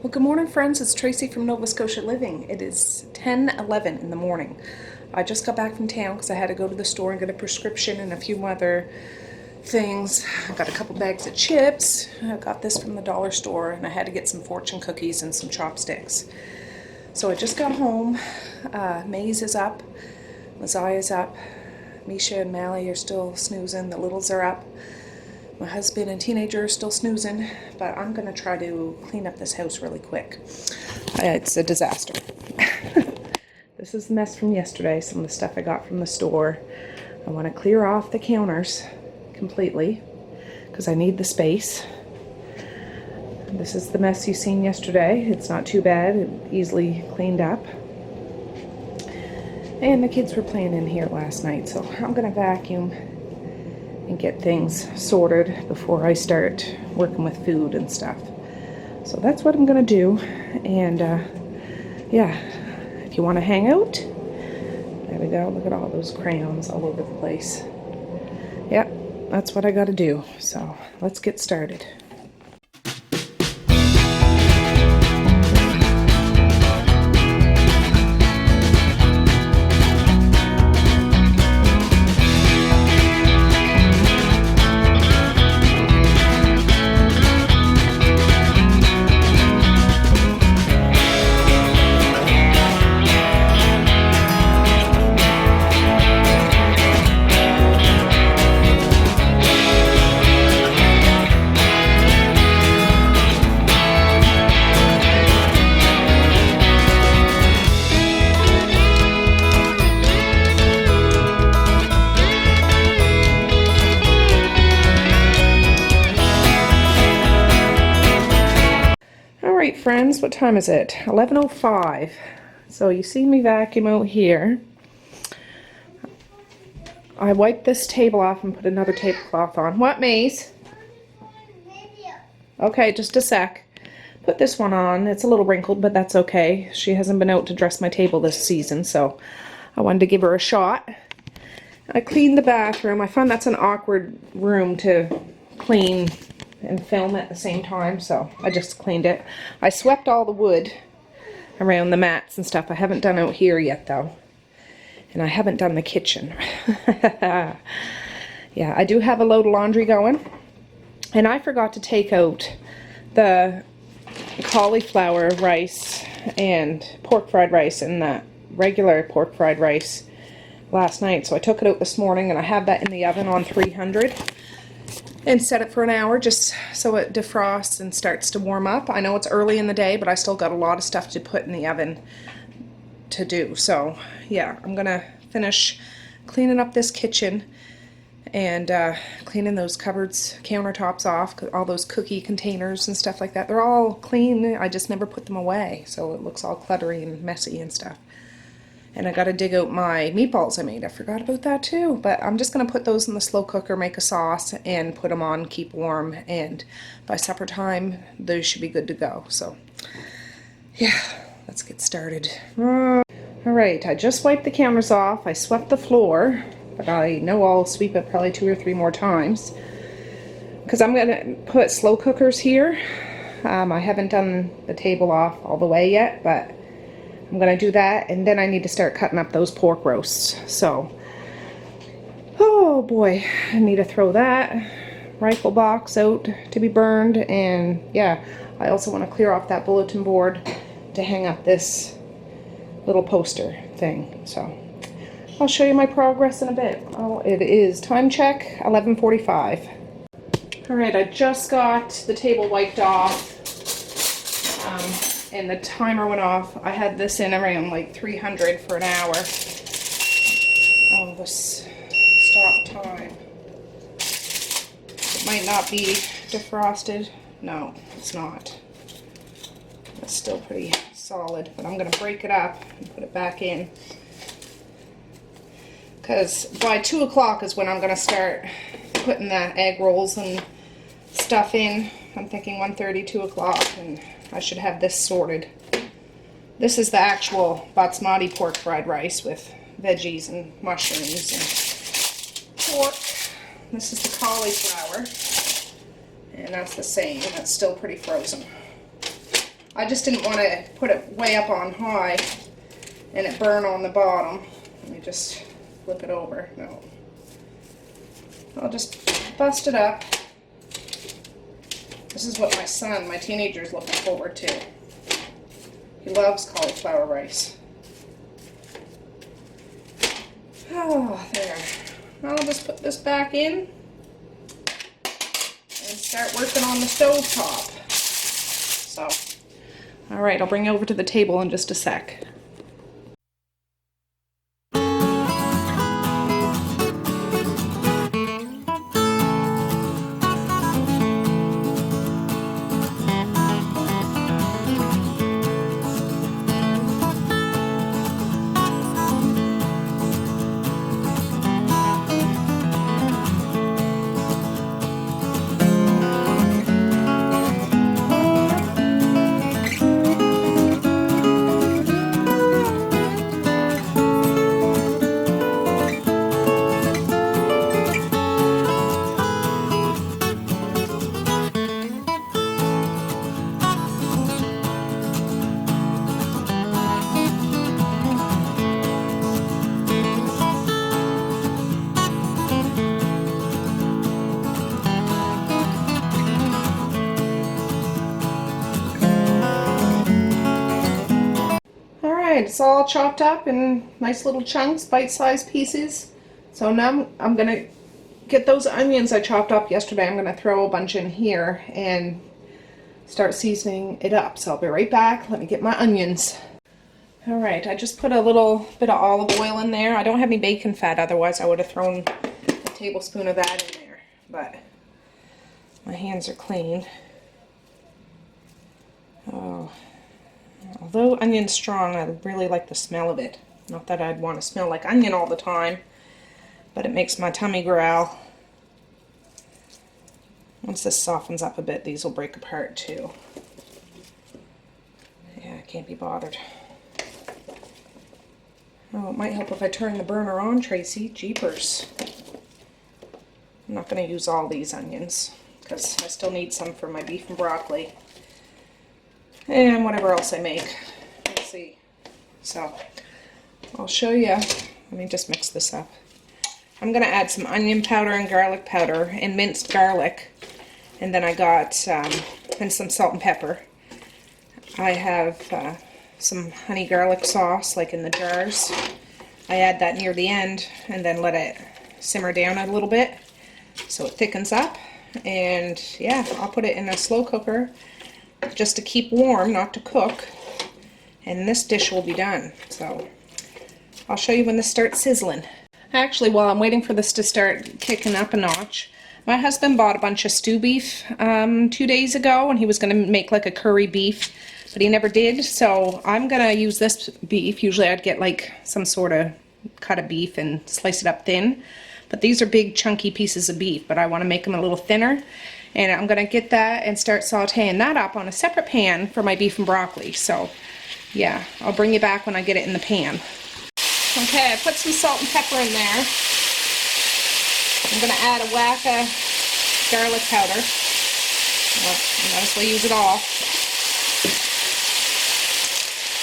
Well, good morning, friends. It's Tracey from Nova Scotia Living. It is 10:11 in the morning. I just got back from town because I had to go to the store and get a prescription and a few other things. I got a couple bags of chips. I got this from the dollar store, and I had to get some fortune cookies and some chopsticks. So I just got home. Maze is up. Maziah's up. Misha and Mally are still snoozing. The littles are up. My husband and teenager are still snoozing, but I'm going to try to clean up this house really quick. It's a disaster. This is the mess from yesterday, some of the stuff I got from the store. I want to clear off the counters completely because I need the space. This is the mess you seen yesterday. It's not too bad, it easily cleaned up. And the kids were playing in here last night, so I'm going to vacuum and get things sorted before I start working with food and stuff. So that's what I'm gonna do. And yeah, if you want to hang out, there we go. Look at all those crayons all over the place. Yep, that's what I gotta do. So let's get started. Alright friends, what time is it? 11:05. So you see me vacuum out here. I wiped this table off and put another tablecloth on. What, Maze? Okay, just a sec. Put this one on. It's a little wrinkled, but that's okay. She hasn't been out to dress my table this season, so I wanted to give her a shot. I cleaned the bathroom. I found that's an awkward room to clean and film at the same time, so I just cleaned it. I swept all the wood around the mats and stuff. I haven't done out here yet though, and I haven't done the kitchen. Yeah, I do have a load of laundry going, and I forgot to take out the cauliflower rice and pork fried rice and the regular pork fried rice last night, so I took it out this morning, and I have that in the oven on 300 and set it for an hour just so it defrosts and starts to warm up. I know it's early in the day, but I still got a lot of stuff to put in the oven to do. So yeah, I'm gonna finish cleaning up this kitchen and cleaning those cupboards, countertops off, all those cookie containers and stuff like that. They're all clean, I just never put them away, so it looks all cluttery and messy and stuff. And I gotta dig out my meatballs I made. I forgot about that too. But I'm just gonna put those in the slow cooker, make a sauce, and put them on, keep warm. And by supper time, those should be good to go. So, yeah, let's get started. Alright, I just wiped the counters off. I swept the floor. But I know I'll sweep it probably 2 or 3 more times. Because I'm gonna put slow cookers here. I haven't done the table off all the way yet, but I'm gonna do that, and then I need to start cutting up those pork roasts. So, oh boy, I need to throw that rifle box out to be burned, and yeah, I also want to clear off that bulletin board to hang up this little poster thing. So, I'll show you my progress in a bit. Oh, it is time check 11:45. All right, I just got the table wiped off. And the timer went off. I had this in around like 300 for an hour. Oh, this stop time. It might not be defrosted. No, it's not. It's still pretty solid, but I'm gonna break it up and put it back in. Because by 2 o'clock is when I'm gonna start putting the egg rolls and stuff in. I'm thinking 1:30, 2 o'clock, and I should have this sorted. This is the actual basmati pork fried rice with veggies and mushrooms and pork. This is the cauliflower, and that's the same. That's still pretty frozen. I just didn't want to put it way up on high and it burn on the bottom. Let me just flip it over. No. I'll just bust it up. This is what my son, my teenager, is looking forward to. He loves cauliflower rice. Oh, there. I'll just put this back in and start working on the stove top. So, all right, I'll bring it over to the table in just a sec. It's all chopped up in nice little chunks, bite-sized pieces. So now I'm gonna get those onions I chopped up yesterday. I'm gonna throw a bunch in here and start seasoning it up. So I'll be right back. Let me get my onions. All right, I just put a little bit of olive oil in there. I don't have any bacon fat, otherwise I would have thrown a tablespoon of that in there. But my hands are clean. Oh. Although onion's strong, I really like the smell of it. Not that I'd want to smell like onion all the time, but it makes my tummy growl. Once this softens up a bit, these will break apart too. Yeah, I can't be bothered. Oh, it might help if I turn the burner on, Tracy. Jeepers. I'm not going to use all these onions, because I still need some for my beef and broccoli. And whatever else I make. Let's see. So, I'll show you. Let me just mix this up. I'm going to add some onion powder and garlic powder and minced garlic. And then I got and some salt and pepper. I have some honey garlic sauce, like in the jars. I add that near the end and then let it simmer down a little bit so it thickens up. And yeah, I'll put it in a slow cooker just to keep warm, not to cook, and this dish will be done. So I'll show you when this starts sizzling. Actually, while I'm waiting for this to start kicking up a notch, my husband bought a bunch of stew beef 2 days ago, and he was going to make like a curry beef, but he never did. So I'm going to use this beef. Usually I'd get like some sort of cut of beef and slice it up thin, but these are big chunky pieces of beef, but I want to make them a little thinner. And I'm going to get that and start sauteing that up on a separate pan for my beef and broccoli. So, yeah, I'll bring you back when I get it in the pan. Okay, I put some salt and pepper in there. I'm going to add a whack of garlic powder. Well, I might as well use it all.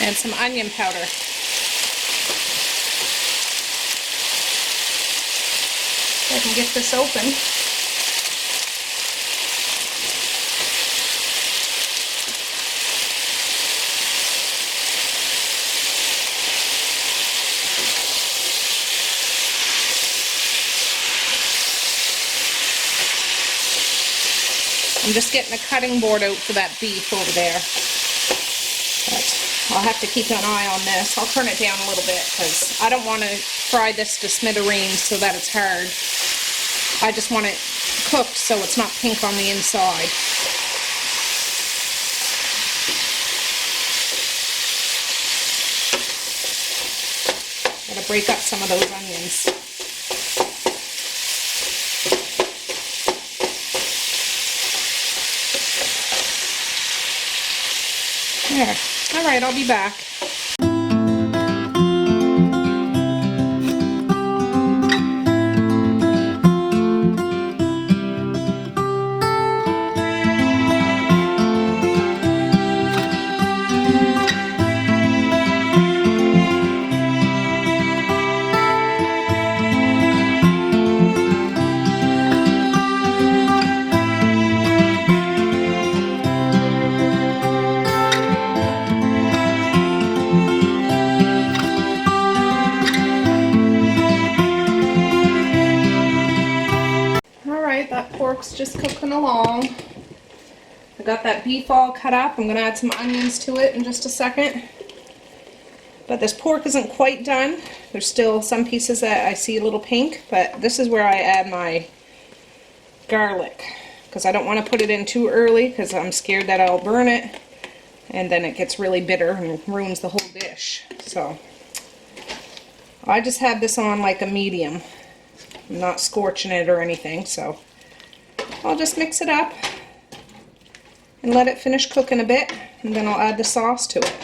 And some onion powder. So I can get this open. I'm just getting a cutting board out for that beef over there. But I'll have to keep an eye on this. I'll turn it down a little bit because I don't want to fry this to smithereens so that it's hard. I just want it cooked so it's not pink on the inside. Gotta break up some of those onions. There. All right, I'll be back. Alright, that pork's just cooking along. I got that beef all cut up. I'm going to add some onions to it in just a second. But this pork isn't quite done. There's still some pieces that I see a little pink, but this is where I add my garlic. Because I don't want to put it in too early because I'm scared that I'll burn it. And then it gets really bitter and ruins the whole dish. So I just have this on like a medium. I'm not scorching it or anything, so I'll just mix it up and let it finish cooking a bit, and then I'll add the sauce to it.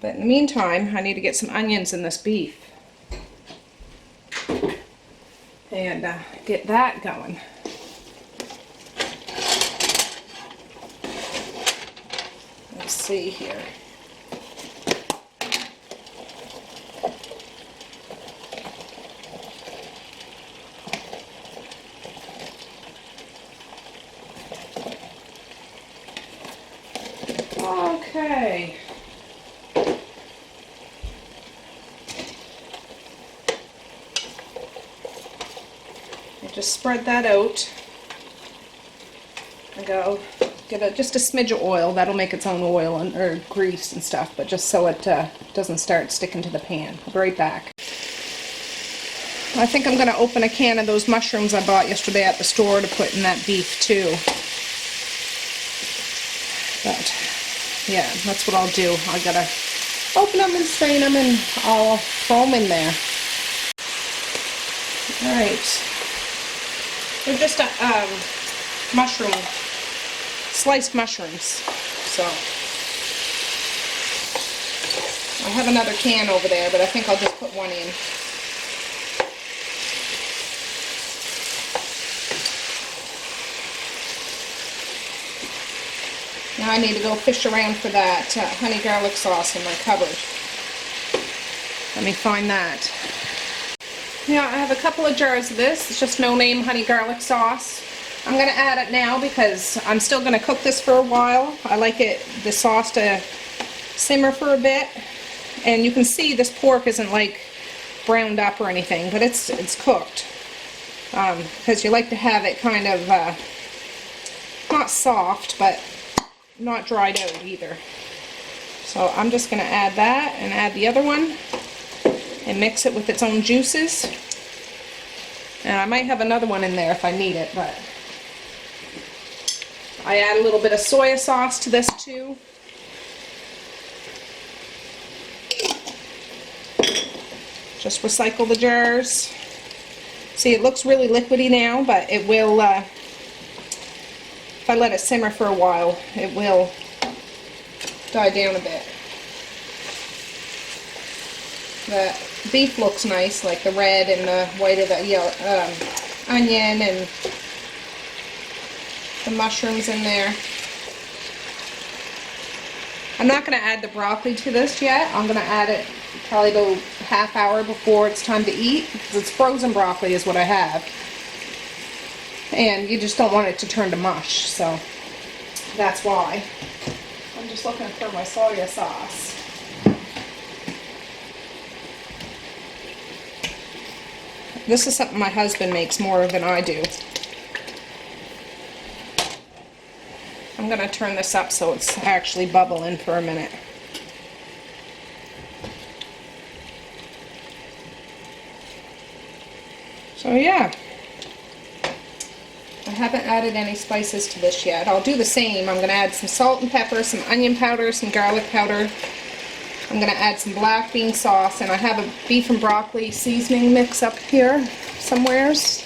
But in the meantime, I need to get some onions in this beef and get that going. Let's see here. Okay. Just spread that out and go get just a smidge of oil. That'll make its own oil or grease and stuff, but just so it doesn't start sticking to the pan. I'll be right back. I think I'm going to open a can of those mushrooms I bought yesterday at the store to put in that beef too. But yeah, that's what I'll do. I gotta open them and strain them and I'll throw them in there. Alright. They're just mushroom, sliced mushrooms. So I have another can over there, but I think I'll just put one in. Now I need to go fish around for that honey garlic sauce in my cupboard. Let me find that. Yeah, I have a couple of jars of this. It's just no-name honey garlic sauce. I'm going to add it now because I'm still going to cook this for a while. I like the sauce to simmer for a bit. And you can see this pork isn't like browned up or anything, but it's cooked. Because you like to have it kind of not soft, but not dried out either. So I'm just going to add that and add the other one and mix it with its own juices. And I might have another one in there if I need it, but I add a little bit of soy sauce to this too. Just recycle the jars. See, it looks really liquidy now, but it will, if I let it simmer for a while, it will die down a bit. The beef looks nice, like the red and the white of the yellow, onion and the mushrooms in there. I'm not going to add the broccoli to this yet. I'm going to add it probably about a half hour before it's time to eat, because it's frozen broccoli is what I have. And you just don't want it to turn to mush, so that's why. I'm just looking for my soy sauce. This is something my husband makes more than I do. I'm going to turn this up so it's actually bubbling for a minute. So yeah, I haven't added any spices to this yet. I'll do the same. I'm going to add some salt and pepper, some onion powder, some garlic powder. I'm going to add some black bean sauce, and I have a beef and broccoli seasoning mix up here somewheres.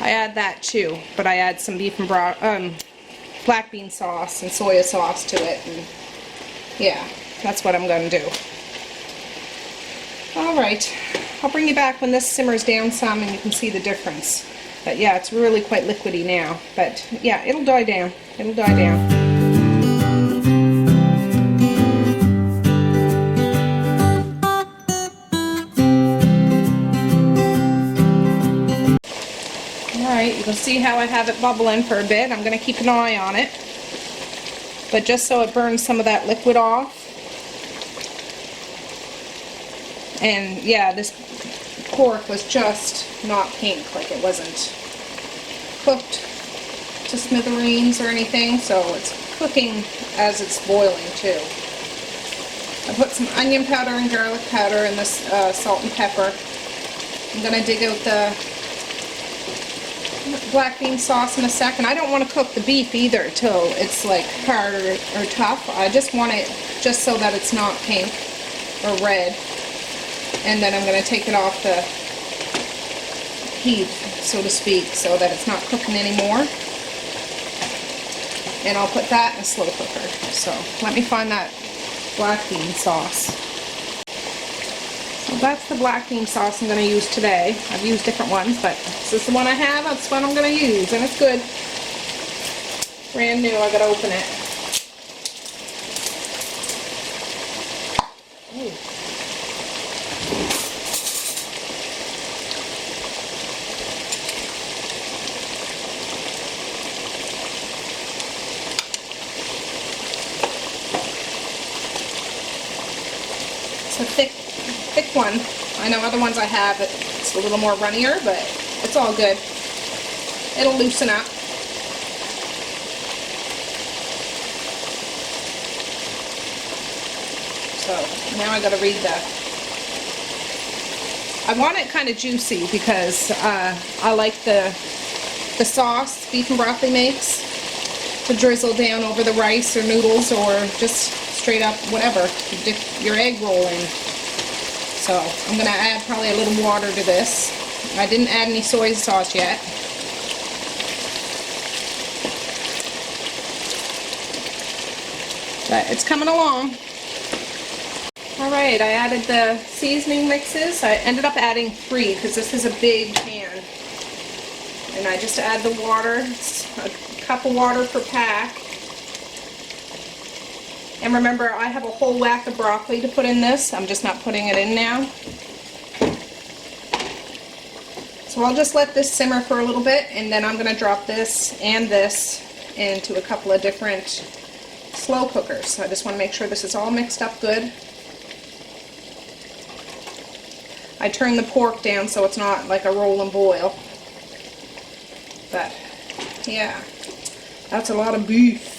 I add that too, but I add some beef and black bean sauce and soy sauce to it, and yeah, that's what I'm going to do. Alright, I'll bring you back when this simmers down some and you can see the difference. But yeah, it's really quite liquidy now, but yeah, it'll die down. It'll die down. Alright, you can see how I have it bubbling for a bit. I'm going to keep an eye on it, but just so it burns some of that liquid off. And yeah, this pork was just not pink, like it wasn't cooked to smithereens or anything, so it's cooking as it's boiling too. I put some onion powder and garlic powder and this salt and pepper. I'm going to dig out the black bean sauce in a second. I don't want to cook the beef either till it's like hard or tough. I just want it just so that it's not pink or red. And then I'm going to take it off the heat, so to speak, so that it's not cooking anymore. And I'll put that in a slow cooker. So let me find that black bean sauce. So that's the black bean sauce I'm going to use today. I've used different ones, but this is the one I have. That's what I'm going to use, and it's good. Brand new. I got to open it. Ooh. It's a thick one. I know other ones I have, it's a little more runnier, but it's all good. It'll loosen up. So now I gotta read I want it kind of juicy because I like the sauce beef and broccoli makes to drizzle down over the rice or noodles or just straight up whatever. You dip your egg roll in. So I'm going to add probably a little water to this. I didn't add any soy sauce yet. But it's coming along. Alright, I added the seasoning mixes. I ended up adding 3 because this is a big pan. And I just add the water. It's a cup of water per pack. And remember, I have a whole whack of broccoli to put in this. I'm just not putting it in now. So I'll just let this simmer for a little bit, and then I'm going to drop this and this into a couple of different slow cookers. So I just want to make sure this is all mixed up good. I turn the pork down so it's not like a roll and boil. But, yeah, that's a lot of beef.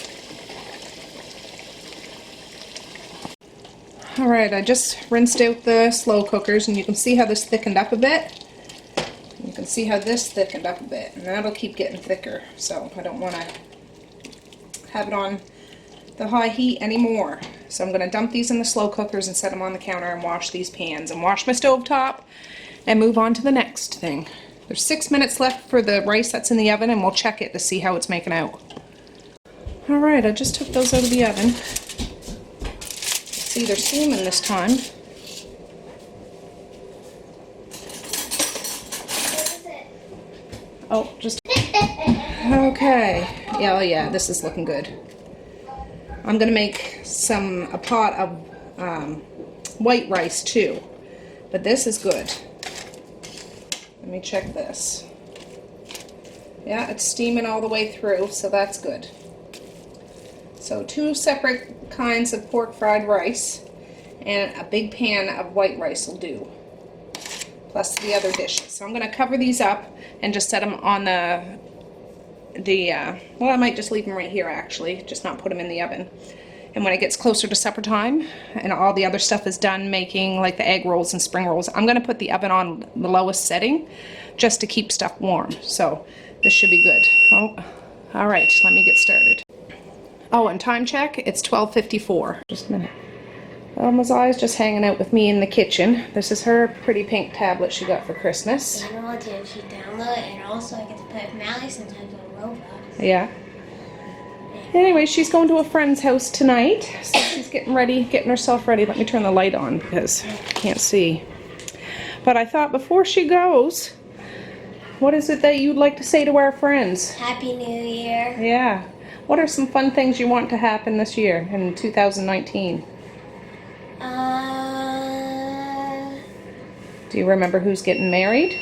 Alright, I just rinsed out the slow cookers, and you can see how this thickened up a bit. You can see how this thickened up a bit, and that'll keep getting thicker, so I don't want to have it on the high heat anymore. So I'm going to dump these in the slow cookers and set them on the counter and wash these pans and wash my stove top and move on to the next thing. There's 6 minutes left for the rice that's in the oven, and we'll check it to see how it's making out. Alright, I just took those out of the oven. They're steaming this time. Oh, just okay. Yeah, oh yeah, this is looking good. I'm gonna make a pot of white rice too, but this is good. Let me check this. Yeah, it's steaming all the way through, so that's good. So 2 separate kinds of pork fried rice, and a big pan of white rice will do, plus the other dishes. So I'm going to cover these up and just set them on well, I might just leave them right here actually, just not put them in the oven. And when it gets closer to supper time and all the other stuff is done making, like the egg rolls and spring rolls, I'm going to put the oven on the lowest setting just to keep stuff warm. So this should be good. Oh, all right, let me get started. Oh, and time check, it's 12:54. Just a minute. Elma's always just hanging out with me in the kitchen. This is her pretty pink tablet she got for Christmas. I don't want to. She download it, and also I get to play with Mally sometimes on Roblox. Yeah. Anyway, she's going to a friend's house tonight, so she's getting herself ready. Let me turn the light on because I can't see. But I thought before she goes, what is it that you'd like to say to our friends? Happy New Year. Yeah. What are some fun things you want to happen this year in 2019? Do you remember who's getting married?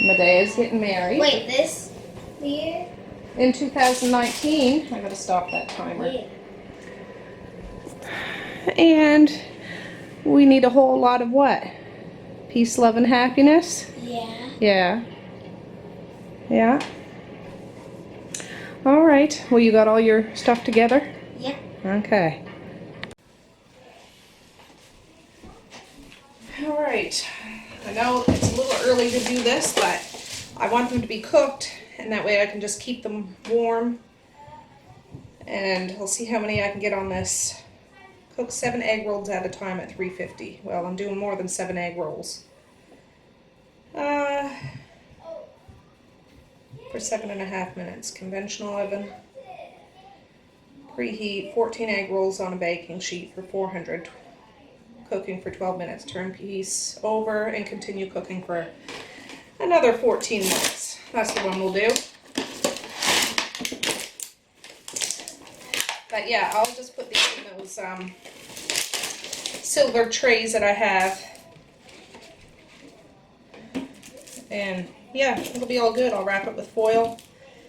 Medea's getting married. Wait, this year? In 2019. I gotta stop that timer. Yeah. And we need a whole lot of what? Peace, love, and happiness? Yeah. Yeah. Yeah. All right. Well, you got all your stuff together? Yep. Okay. All right. I know it's a little early to do this, but I want them to be cooked, and that way I can just keep them warm. And we'll see how many I can get on this. Cook 7 egg rolls at a time at 350. Well, I'm doing more than 7 egg rolls. For 7.5 minutes. Conventional oven. Preheat 14 egg rolls on a baking sheet for 400. Cooking for 12 minutes. Turn piece over and continue cooking for another 14 minutes. That's the one we'll do. But yeah, I'll just put these in those silver trays that I have. And yeah, it'll be all good. I'll wrap it with foil.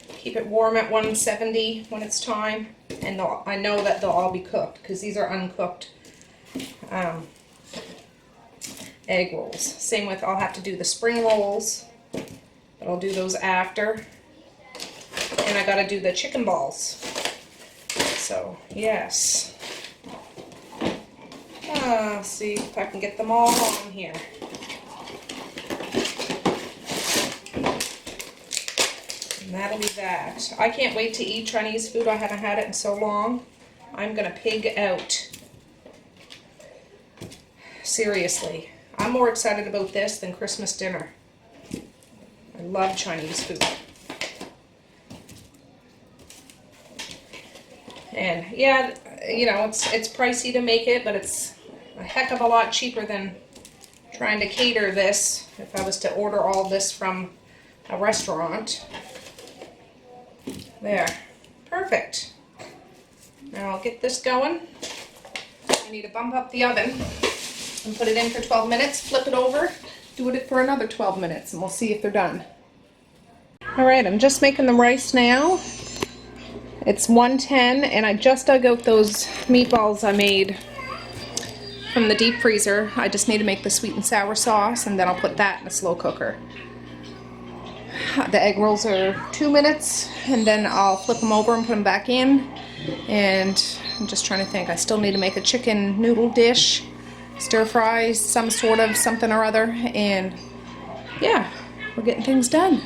Keep it warm at 170 when it's time. And I know that they'll all be cooked because these are uncooked egg rolls. Same with, I'll have to do the spring rolls, but I'll do those after. And I gotta do the chicken balls. So, yes. See if I can get them all on here. And that'll be that. I can't wait to eat Chinese food. I haven't had it in so long. I'm gonna pig out. Seriously. I'm more excited about this than Christmas dinner. I love Chinese food. And yeah, you know, it's pricey to make it, but it's a heck of a lot cheaper than trying to cater this if I was to order all this from a restaurant. There. Perfect. Now I'll get this going. I need to bump up the oven and put it in for 12 minutes, flip it over, do it for another 12 minutes, and we'll see if they're done. Alright, I'm just making the rice now. It's 110, and I just dug out those meatballs I made from the deep freezer. I just need to make the sweet and sour sauce, and then I'll put that in a slow cooker. The egg rolls are 2 minutes, and then I'll flip them over and put them back in. And I'm just trying to think. I still need to make a chicken noodle dish, stir fries, some sort of something or other, and yeah, we're getting things done.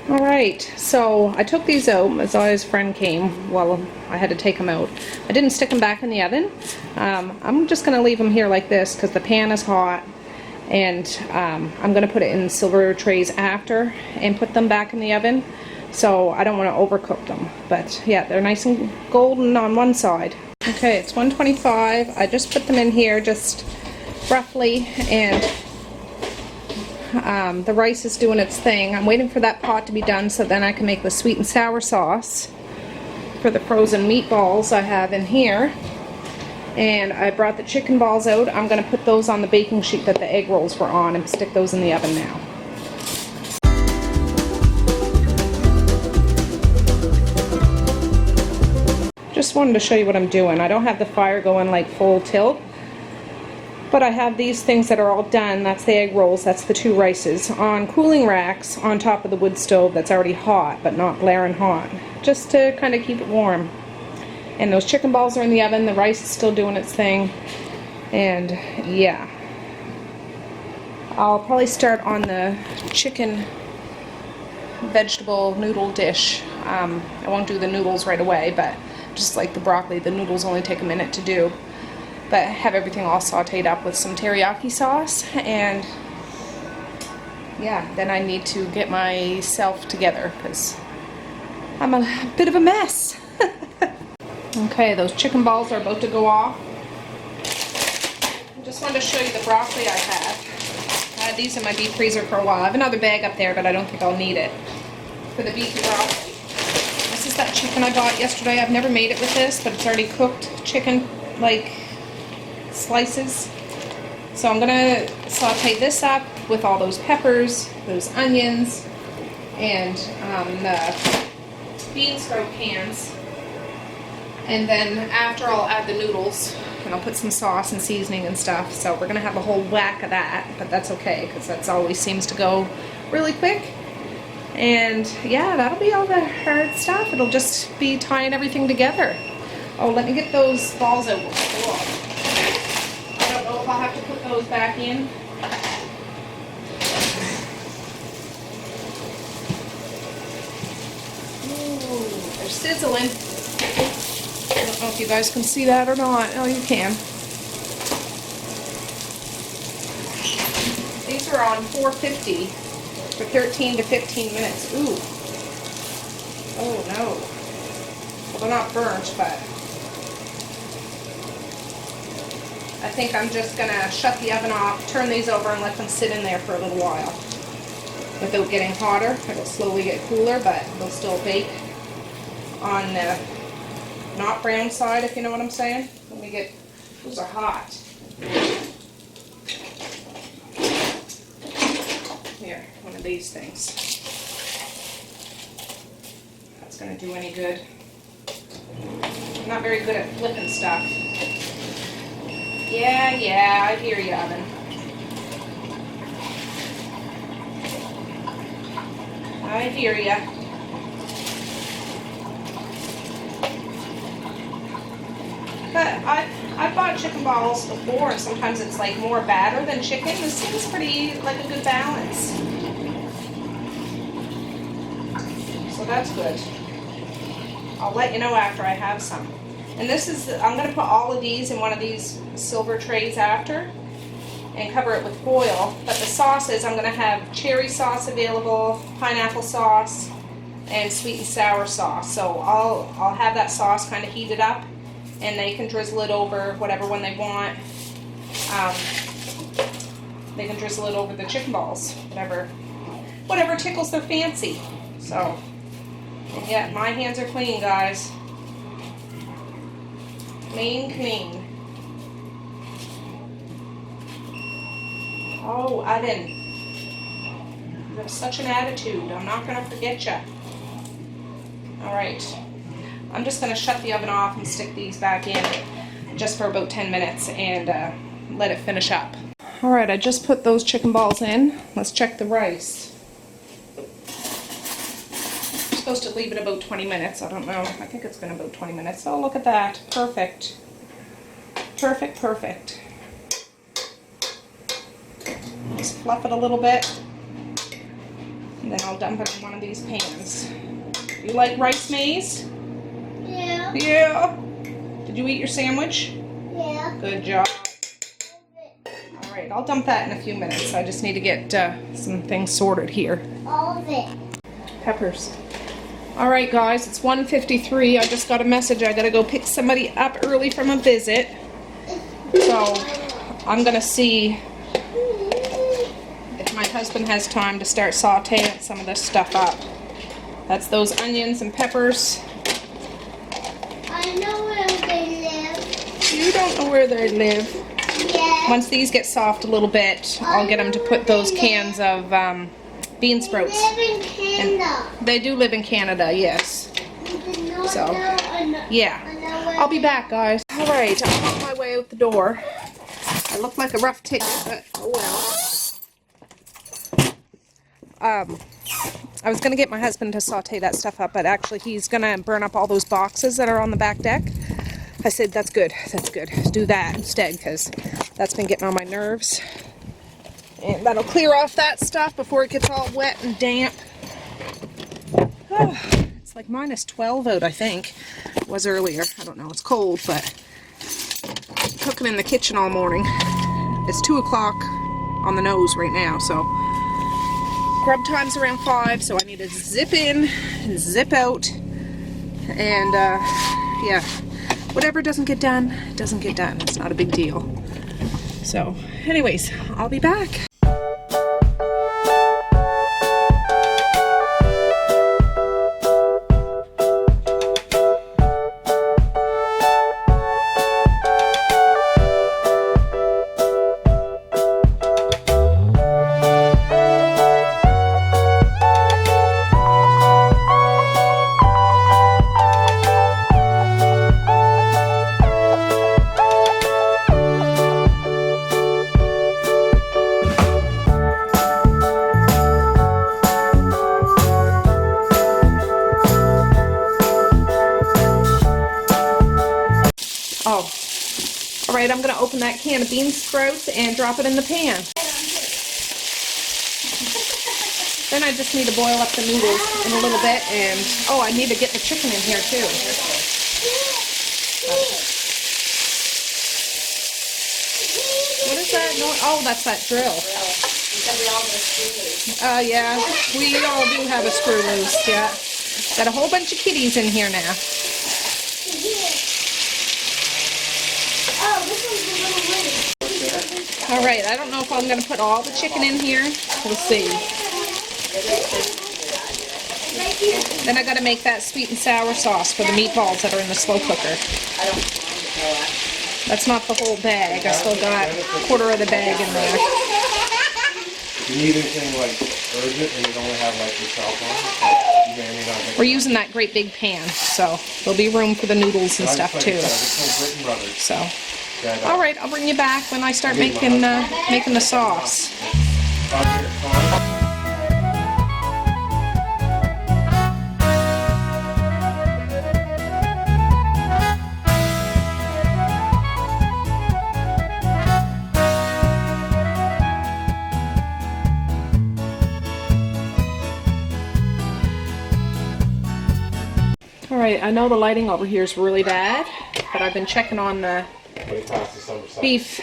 Alright, so I took these out. Maziah's friend came. Well, I had to take them out. I didn't stick them back in the oven. I'm just going to leave them here like this because the pan is hot. And I'm going to put it in silver trays after and put them back in the oven. So I don't want to overcook them. But yeah, they're nice and golden on one side. Okay, it's 125. I just put them in here just roughly, and the rice is doing its thing. I'm waiting for that pot to be done so then I can make the sweet and sour sauce for the frozen meatballs I have in here. And I brought the chicken balls out. I'm going to put those on the baking sheet that the egg rolls were on and stick those in the oven now. Just wanted to show you what I'm doing. I don't have the fire going like full tilt, but I have these things that are all done. That's the egg rolls, that's the 2 rices, on cooling racks on top of the wood stove that's already hot, but not blaring hot, just to kind of keep it warm. And those chicken balls are in the oven, the rice is still doing its thing, and yeah. I'll probably start on the chicken vegetable noodle dish. I won't do the noodles right away, but just like the broccoli, the noodles only take a minute to do. But have everything all sauteed up with some teriyaki sauce, and yeah, then I need to get myself together because I'm a bit of a mess. Okay, those chicken balls are about to go off. I just wanted to show you the broccoli I have. I had these in my deep freezer for a while. I have another bag up there, but I don't think I'll need it for the beefy broccoli. This is that chicken I bought yesterday. I've never made it with this, but it's already cooked chicken, like slices. So I'm gonna saute this up with all those peppers, those onions, and the bean sprout cans. And then after I'll add the noodles and I'll put some sauce and seasoning and stuff. So we're gonna have a whole whack of that, but that's okay, because that's always seems to go really quick. And yeah, that'll be all the hard stuff. It'll just be tying everything together. Oh, let me get those balls out. Cool. I don't know if I'll have to put those back in. Ooh, they're sizzling. I don't know if you guys can see that or not. Oh, you can. These are on 450 for 13 to 15 minutes. Ooh. Oh no. Well, they're not burnt, but I think I'm just gonna shut the oven off, turn these over, and let them sit in there for a little while. Without getting hotter, it'll slowly get cooler, but they'll still bake on the not brown side, if you know what I'm saying. Let me get, those are hot. Here, one of these things. That's gonna do any good. I'm not very good at flipping stuff. Yeah, I hear you, oven. I hear ya. But I've bought chicken balls before, and sometimes it's like more batter than chicken. This seems pretty like a good balance. So that's good. I'll let you know after I have some. And this is, I'm going to put all of these in one of these silver trays after and cover it with foil. But the sauces, I'm going to have cherry sauce available, pineapple sauce, and sweet and sour sauce. So I'll have that sauce kind of heated up, and they can drizzle it over whatever one they want. They can drizzle it over the chicken balls, whatever tickles their fancy. So, and yeah, my hands are clean, guys. Clean. Oh, oven. You have such an attitude. I'm not going to forget you. Alright. I'm just going to shut the oven off and stick these back in just for about 10 minutes and let it finish up. Alright, I just put those chicken balls in. Let's check the rice. I'm supposed to leave it about 20 minutes. I don't know. I think it's been about 20 minutes. Oh, look at that. Perfect. Perfect. Just fluff it a little bit, and then I'll dump it in one of these pans. You like rice maize? Yeah. Yeah. Did you eat your sandwich? Yeah. Good job. Alright, I'll dump that in a few minutes. I just need to get some things sorted here. All of it. Peppers. Alright guys, it's 1:53. I just got a message. I gotta go pick somebody up early from a visit. So I'm gonna see if my husband has time to start sauteing some of this stuff up. That's those onions and peppers. I know where they live. You don't know where they live. Yeah. Once these get soft a little bit, I'll get them to put those cans of bean sprouts. They live in Canada. They do live in Canada, yes. So, yeah. I'll be back, guys. Alright, I'm on my way out the door. I look like a rough ticket, but oh well. I was going to get my husband to saute that stuff up, but actually he's going to burn up all those boxes that are on the back deck. I said, that's good. Do that instead, because that's been getting on my nerves. And that'll clear off that stuff before it gets all wet and damp. Oh, it's like -12 out, I think. It was earlier. I don't know. It's cold, but I'm cooking in the kitchen all morning. It's 2 o'clock on the nose right now, so grub time's around 5, so I need to zip in and zip out. And, yeah, whatever doesn't get done, doesn't get done. It's not a big deal. So, anyways, I'll be back. Alright, I'm going to open that can of bean sprouts and drop it in the pan. Then I just need to boil up the noodles in a little bit, and oh, I need to get the chicken in here too. What is that? No, oh, that's that drill. Because we all have a screw loose. Yeah, we all do have a screw loose, yeah. Got a whole bunch of kitties in here now. Oh, this one's a little weird. Alright, I don't know if I'm going to put all the chicken in here. We'll see. Then I got to make that sweet and sour sauce for the meatballs that are in the slow cooker. That's not the whole bag. I still got a quarter of the bag in there. You need anything like urgent and you don't have like your cell phone? You may not make We're using that great big pan, so there'll be room for the noodles and stuff too. So, all right, I'll bring you back when I start making the sauce. Alright, I know the lighting over here is really bad, but I've been checking on the beef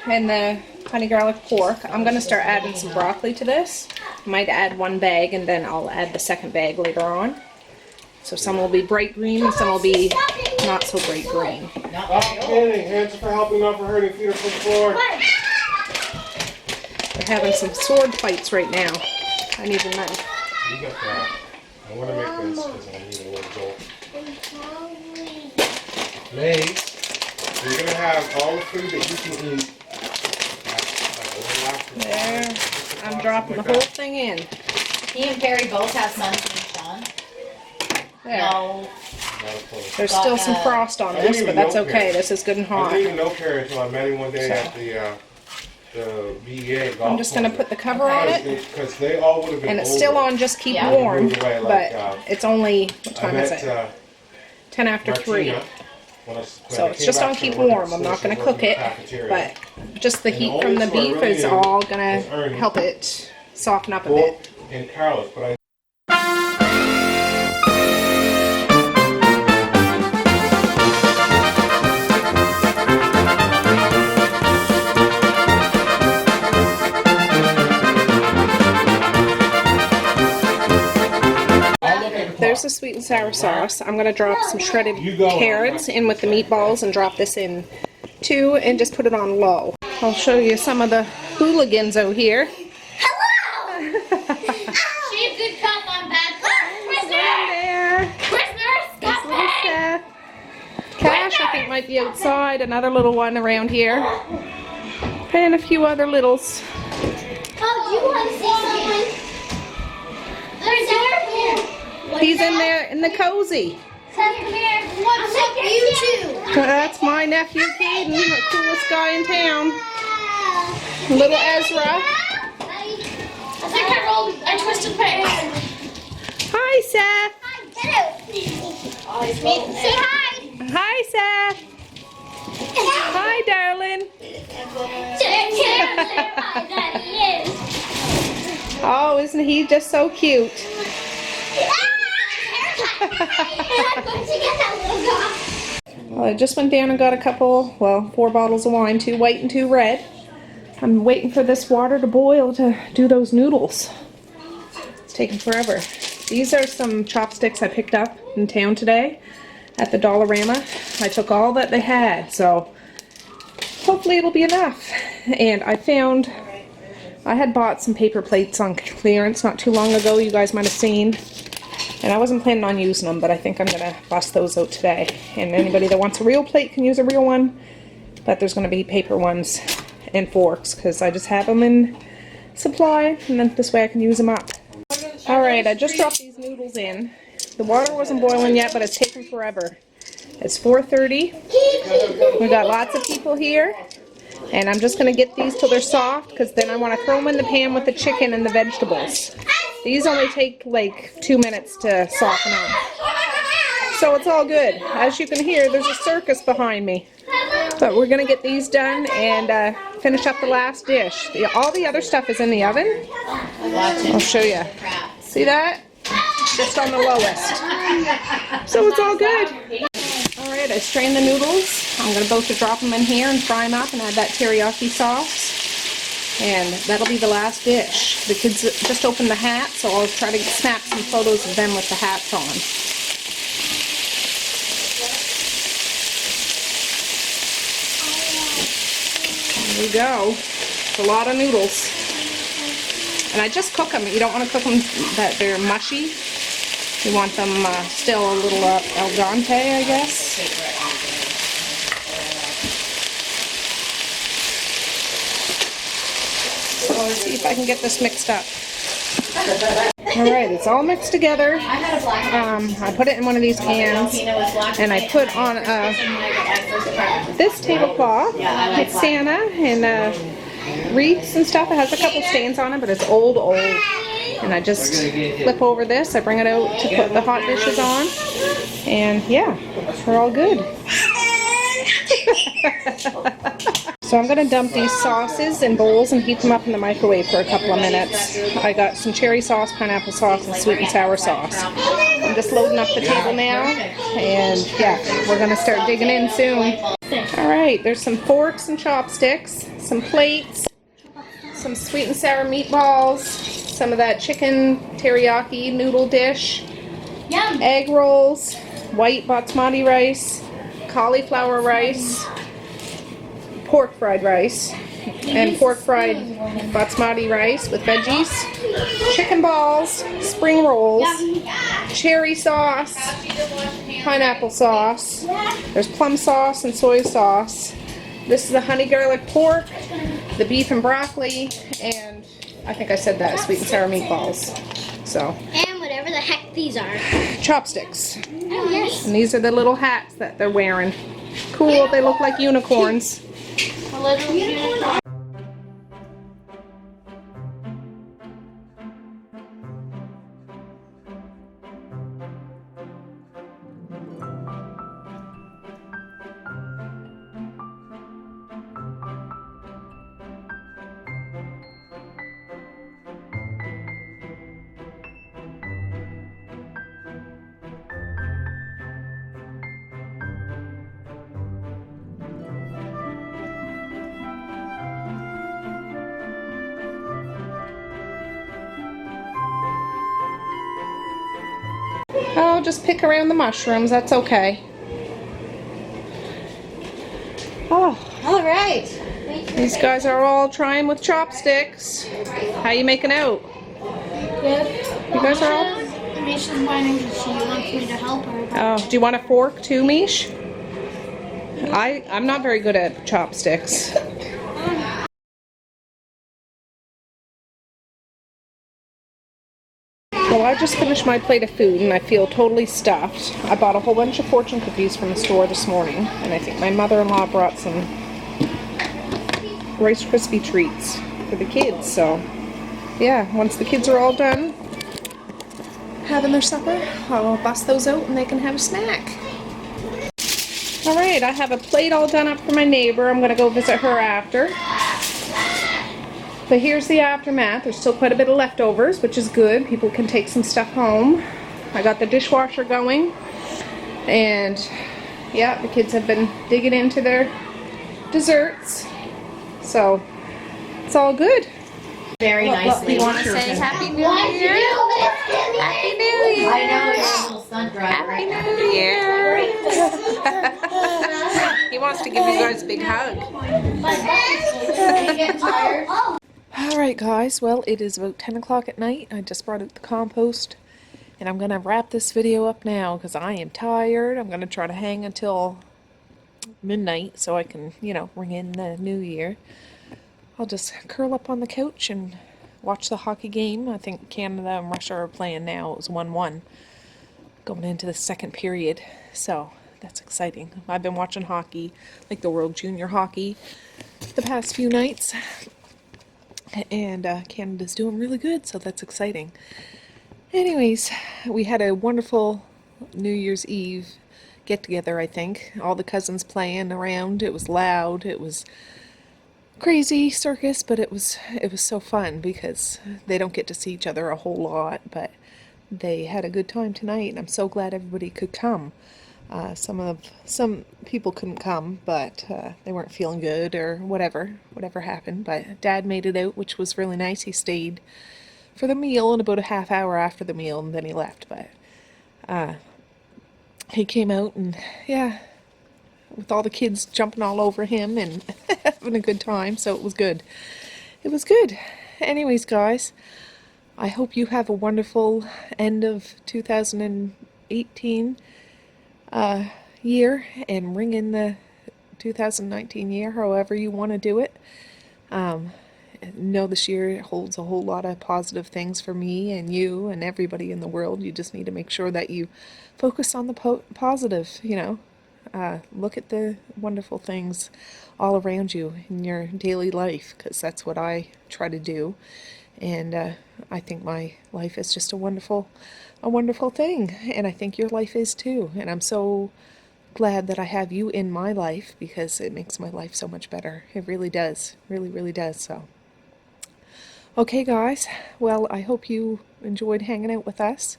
and the honey garlic pork. I'm going to start adding some broccoli to this. I might add one bag and then I'll add the second bag later on. So some will be bright green and some will be not so bright green. Stop kidding! Hands for helping, not for hurting. Feet are from the floor. They're having some sword fights right now. I need a knife. You got that. I want to make this because I need a little jolt. Maze, you're going to have all the food that you can eat. There. I'm dropping the whole thing in. He and Perry both have sunshine, Sean. There. No. There's still some frost on this, but that's okay. This is good and I hot. didn't even know Perry until I met him one day at the BEA golf I'm just going to put the cover on it. Because they all would have been And it's older. still on just keep Yeah. warm, Moved away, like, but it's only, what time is it? 10 after 3. Martina, So it's just on keep warm. I'm not going to cook it, but just the heat from the beef is all going to help it soften up a bit. In Carlos, but I There's the sweet and sour sauce. I'm going to drop some shredded carrots in with the meatballs and drop this in too and just put it on low. I'll show you some of the hooligans out here. Hello! She a good cop, I'm bad cop. There. Prisoners, This little Seth. Cash, I think, might be outside. Another little one around here. And a few other littles. Oh, do you want to see something? There's there. He's in there in the cozy. Seth, come here. What's up, you two? That's my nephew, Caden, the coolest guy in town. Little Ezra. I think I twisted my hand. Hi, Seth. Hello. Say hi. Hi, Seth. Hi, darling. Oh, isn't he just so cute? Well, I just went down and got a couple, 4 bottles of wine, 2 white and 2 red. I'm waiting for this water to boil to do those noodles. It's taking forever. These are some chopsticks I picked up in town today at the Dollarama. I took all that they had, so hopefully it'll be enough. And I had bought some paper plates on clearance not too long ago, you guys might have seen. And I wasn't planning on using them, but I think I'm going to bust those out today. And anybody that wants a real plate can use a real one, but there's going to be paper ones and forks because I just have them in supply, and then this way I can use them up. Alright, I just dropped these noodles in. The water wasn't boiling yet, but it's taking forever. It's 4:30. We got lots of people here. And I'm just going to get these till they're soft because then I want to throw them in the pan with the chicken and the vegetables. These only take like 2 minutes to soften up. So it's all good. As you can hear, there's a circus behind me. But we're gonna get these done and finish up the last dish. All the other stuff is in the oven. I'll show you. See that? Just on the lowest. So it's all good. Alright, I strained the noodles. I'm going to both drop them in here and fry them up and add that teriyaki sauce. And that'll be the last dish. The kids just opened the hat, so I'll try to snap some photos of them with the hats on. There we go. It's a lot of noodles. And I just cook them. You don't want to cook them that they're mushy. You want them still a little al dente, I guess. So let's see if I can get this mixed up. Alright, it's all mixed together. I put it in one of these cans, and I put on this tablecloth with Santa and wreaths and stuff. It has a couple stains on it, but it's old. And I just flip over this. I bring it out to put the hot dishes on. And yeah, we're all good. So I'm going to dump these sauces in bowls and heat them up in the microwave for a couple of minutes. I got some cherry sauce, pineapple sauce, and sweet and sour sauce. I'm just loading up the table now. And yeah, we're going to start digging in soon. Alright, there's some forks and chopsticks, some plates, some sweet and sour meatballs, some of that chicken teriyaki noodle dish, egg rolls, white basmati rice, cauliflower rice, pork fried rice, and pork fried basmati rice with veggies, chicken balls, spring rolls, cherry sauce, pineapple sauce, there's plum sauce and soy sauce. This is the honey garlic pork, the beef and broccoli, and I think I said that, sweet and sour meatballs. So. And whatever the heck these are. Chopsticks. Oh, yes. And these are the little hats that they're wearing. Cool, they look like unicorns. A little unicorn. Oh, just pick around the mushrooms, that's okay. Oh, All right. these guys are all trying with chopsticks. How you making out? Good. You guys are all... Misha's whining because she wants me to help her. Oh, do you want a fork too, Mish? I'm not very good at chopsticks. Well, I just finished my plate of food and I feel totally stuffed. I bought a whole bunch of fortune cookies from the store this morning, and I think my mother-in-law brought some Rice Krispie treats for the kids. So, yeah, once the kids are all done having their supper, I'll bust those out and they can have a snack. Alright, I have a plate all done up for my neighbor. I'm going to go visit her after. But here's the aftermath. There's still quite a bit of leftovers, which is good. People can take some stuff home. I got the dishwasher going. And yeah, the kids have been digging into their desserts. So it's all good. Very nicely. You want to say Happy New Year? Happy New Year! I know you're a little sun dried Happy right New Year! He wants to give you guys a big hug. Are you getting tired? Alright guys, well it is about 10 o'clock at night. I just brought out the compost and I'm going to wrap this video up now because I am tired. I'm going to try to hang until midnight so I can, you know, ring in the new year. I'll just curl up on the couch and watch the hockey game. I think Canada and Russia are playing now. It was 1-1 going into the second period, so that's exciting. I've been watching hockey, like the World Junior Hockey, the past few nights. And Canada's doing really good, so that's exciting. Anyways, we had a wonderful New Year's Eve get together, I think. All the cousins playing around. It was loud. It was crazy circus, but it was so fun because they don't get to see each other a whole lot, but they had a good time tonight, and I'm so glad everybody could come. Some people couldn't come, but they weren't feeling good or whatever happened. But Dad made it out, which was really nice. He stayed for the meal and about a half hour after the meal, and then he left. But he came out, and yeah, with all the kids jumping all over him and having a good time, so it was good. It was good. Anyways, guys, I hope you have a wonderful end of 2018 year, and ring in the 2019 year, however you want to do it. Know this year holds a whole lot of positive things for me and you and everybody in the world. You just need to make sure that you focus on the positive, you know. Look at the wonderful things all around you in your daily life, because that's what I try to do. And I think my life is just a wonderful thing, and I think your life is too. And I'm so glad that I have you in my life, because it makes my life so much better. It really does, really does. So okay, guys, well, I hope you enjoyed hanging out with us,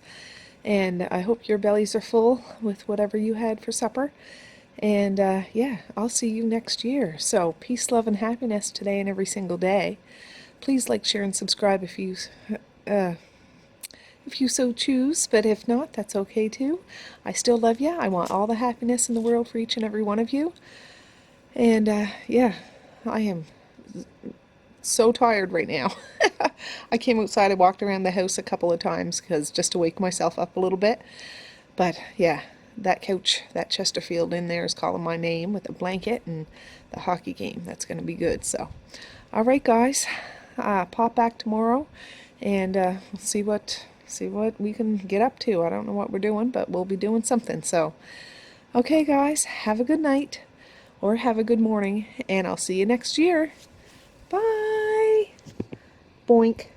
and I hope your bellies are full with whatever you had for supper. And yeah, I'll see you next year. So peace, love, and happiness today and every single day. Please like, share, and subscribe if you so choose, but if not, that's okay too. I still love you. I want all the happiness in the world for each and every one of you. And yeah, I am so tired right now. I came outside, I walked around the house a couple of times just to wake myself up a little bit. But yeah, that couch, that Chesterfield in there is calling my name with a blanket, and the hockey game, that's going to be good. So, all right, guys, pop back tomorrow, and we'll see what we can get up to. I don't know what we're doing, but we'll be doing something. So, okay, guys, have a good night, or have a good morning, and I'll see you next year. Bye. Boink.